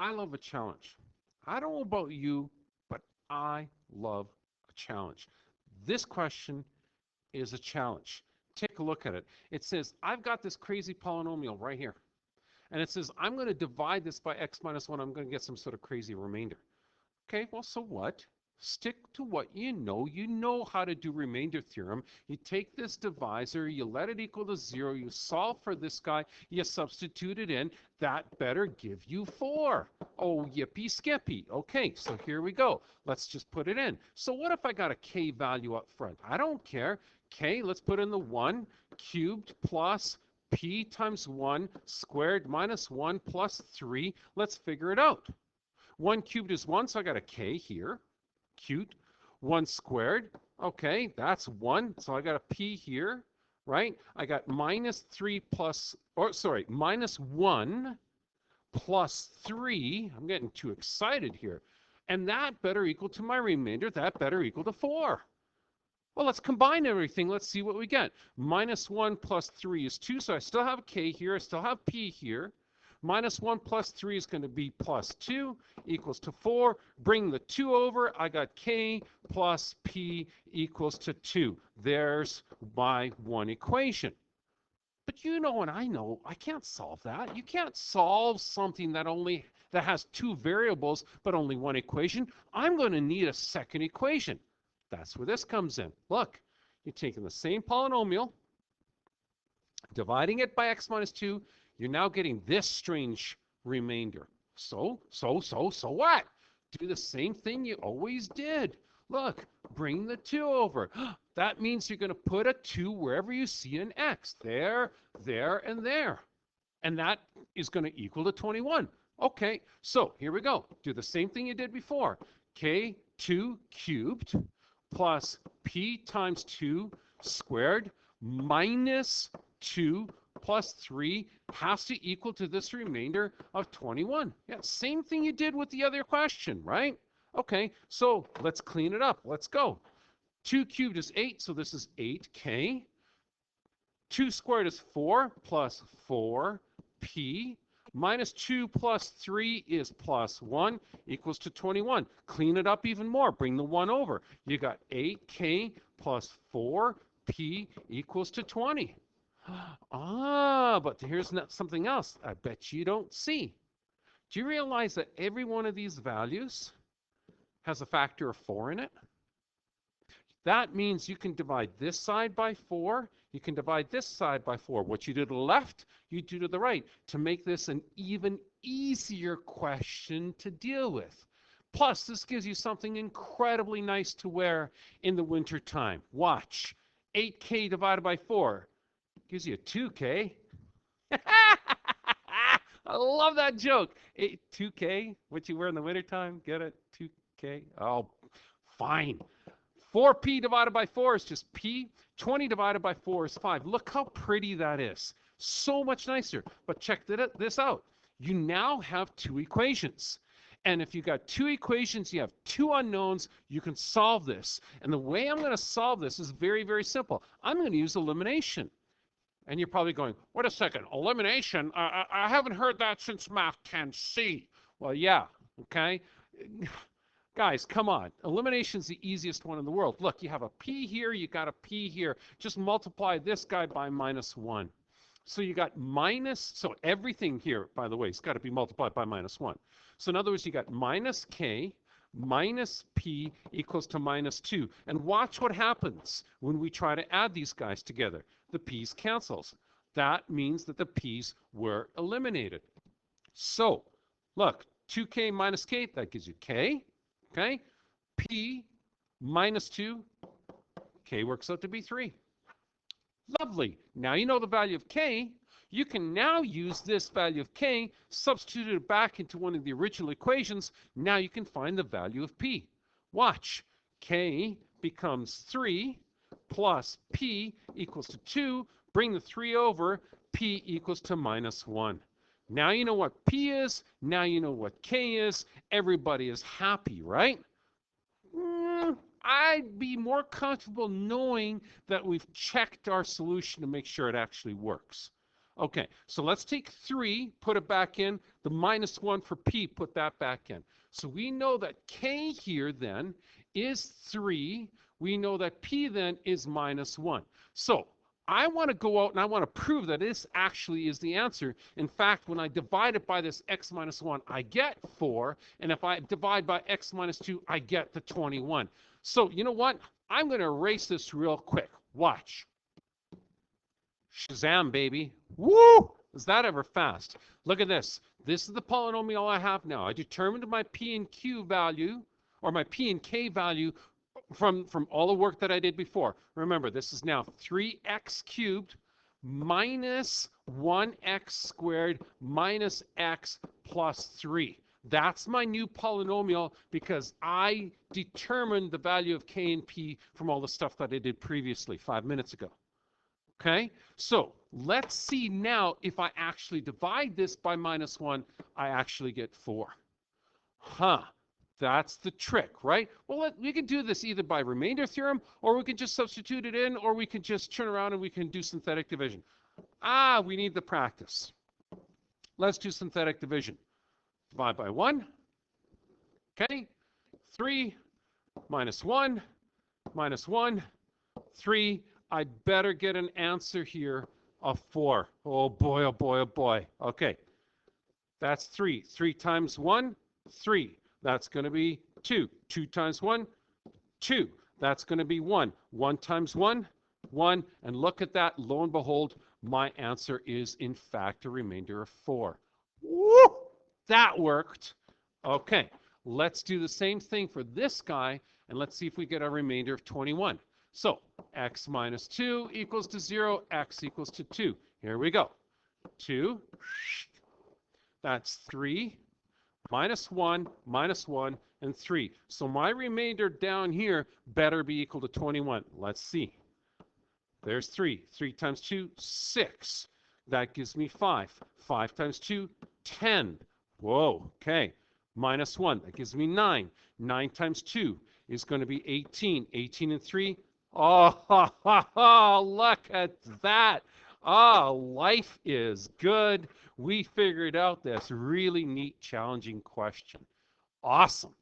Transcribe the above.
I love a challenge. I don't know about you, but I love a challenge. This question is a challenge. Take a look at it. It says, I've got this crazy polynomial right here. And it says, I'm going to divide this by x minus 1. I'm going to get some sort of crazy remainder. Okay, well, so what? Stick to what you know. You know how to do remainder theorem. You take this divisor, you let it equal to 0, you solve for this guy, you substitute it in. That better give you 4. Oh, yippee skippy. Okay, so here we go. Let's just put it in. So what if I got a k value up front? I don't care. K, let's put in the 1 cubed plus p times 1 squared minus 1 plus 3. Let's figure it out. 1 cubed is 1, so I got a k here. Cute. 1 squared. Okay, that's 1. So I got a p here, right? I got minus 3 plus, or sorry, minus 1 plus 3. I'm getting too excited here. And that better equal to my remainder. That better equal to 4. Well, let's combine everything. Let's see what we get. Minus 1 plus 3 is 2, so I still have k here. I still have p here. Minus 1 plus 3 is going to be plus 2 equals to 4. Bring the 2 over. I got k plus p equals to 2. There's my one equation. But you know and I know I can't solve that. You can't solve something that has 2 variables but only one equation. I'm going to need a second equation. That's where this comes in. Look, you're taking the same polynomial, dividing it by x minus 2, you're now getting this strange remainder. So what? Do the same thing you always did. Look, bring the 2 over. That means you're going to put a 2 wherever you see an x. There, there, and there. And that is going to equal to 21. Okay, so here we go. Do the same thing you did before. K2 cubed plus p times 2 squared minus 2 plus 3 has to equal to this remainder of 21. Yeah, same thing you did with the other question, right? Okay, so let's clean it up. Let's go. 2 cubed is 8, so this is 8k. 2 squared is 4 plus 4p. Minus 2 plus 3 is plus 1 equals to 21. Clean it up even more. Bring the 1 over. You got 8k plus 4p equals to 20. But here's something else I bet you don't see. Do you realize that every one of these values has a factor of 4 in it? That means you can divide this side by 4. You can divide this side by 4. What you do to the left, you do to the right to make this an even easier question to deal with. Plus, this gives you something incredibly nice to wear in the winter time. Watch. 8k divided by 4 gives you a 2k. I love that joke. 2k, what you wear in the wintertime, get it? 2k. Oh, fine. 4p divided by 4 is just p. 20 divided by 4 is 5. Look how pretty that is. So much nicer. But check this out. You now have 2 equations. And if you got 2 equations, you have 2 unknowns, you can solve this. And the way I'm going to solve this is very, very simple. I'm going to use elimination. And you're probably going, wait a second, elimination? I haven't heard that since Math 10C. Well, yeah, okay. Guys, come on. Elimination's the easiest one in the world. Look, you have a p here, you got a p here. Just multiply this guy by minus 1. So you got minus, so everything here, by the way, has got to be multiplied by minus 1. So in other words, you got minus k minus p equals to minus 2. And watch what happens when we try to add these guys together. The p's cancels. That means that the p's were eliminated. So look, 2k minus k, that gives you k. Okay, p minus 2, k works out to be 3. Lovely. Now you know the value of k. You can now use this value of k, substitute it back into one of the original equations. Now you can find the value of p. Watch. K becomes 3 plus p equals to 2. Bring the 3 over. P equals to minus 1. Now you know what p is. Now you know what k is. Everybody is happy, right? I'd be more comfortable knowing that we've checked our solution to make sure it actually works. Okay, so let's take 3, put it back in. The minus 1 for P, put that back in. So we know that K here then is 3. We know that P then is minus 1. So I want to go out and I want to prove that this actually is the answer. In fact, when I divide it by this x minus 1, I get 4. And if I divide by x minus 2, I get the 21. So you know what? I'm going to erase this real quick. Watch. Shazam, baby. Woo! Is that ever fast? Look at this. This is the polynomial I have now. I determined my P and Q value, or my P and K value, from all the work that I did before. Remember, this is now 3x cubed minus 1x squared minus x plus 3. That's my new polynomial because I determined the value of K and P from all the stuff that I did previously 5 minutes ago. Okay, so let's see now if I actually divide this by minus 1, I actually get 4. Huh, that's the trick, right? Well, we can do this either by remainder theorem, or we can just substitute it in, or we can just turn around and we can do synthetic division. We need the practice. Let's do synthetic division. Divide by 1. Okay, 3 minus 1 minus 1, 3. I better get an answer here of 4. Oh boy, oh boy, oh boy. Okay, that's 3. 3 times 1, 3. That's going to be 2. 2 times 1, 2. That's going to be 1. 1 times 1, 1. And look at that. Lo and behold, my answer is, in fact, a remainder of 4. Woo! That worked. Okay, let's do the same thing for this guy, and let's see if we get a remainder of 21. So x minus 2 equals to 0, x equals to 2. Here we go. 2, that's 3, minus 1, and 3. So my remainder down here better be equal to 21. Let's see. There's 3. 3 times 2, 6. That gives me 5. 5 times 2, 10. Whoa, okay. Minus 1, that gives me 9. 9 times 2 is going to be 18. 18 and 3, oh, look at that. Life is good. We figured out this really neat, challenging question. Awesome.